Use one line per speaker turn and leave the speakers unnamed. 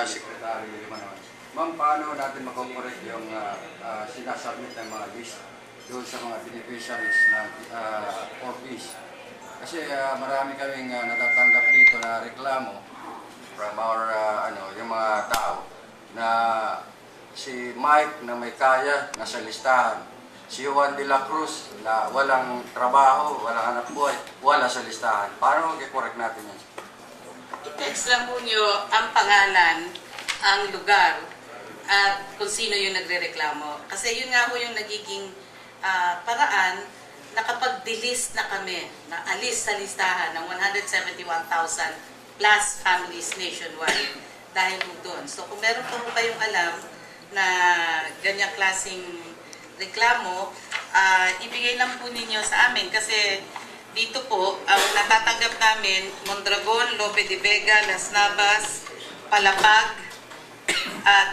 Secretary Limanon. Ma'am, paano natin makokorek yung sinasubmit ng mga list doon sa mga beneficiaries ng office? Kasi marami kaming natatanggap dito na reklamo from our, yung mga tao na si Mike na may kaya, nasa listahan. Si Juan de la Cruz na walang trabaho, walang hanap buhay, wala sa listahan. Paano mag-correct natin yan?
I-text lang po nyo ang pangalan, ang lugar, at kung sino yung nagre-reklamo. Kasi yun nga po yung nagiging paraan na kapag delist na kami, na alis sa listahan ng 171,000 plus families nationwide dahil po doon. So kung meron po kayong alam na ganyang klaseng reklamo, ibigay lang po ninyo sa amin kasi dito po, ang natatanggap namin, Mondragon, Lope de Vega, Las Navas, Palapag, at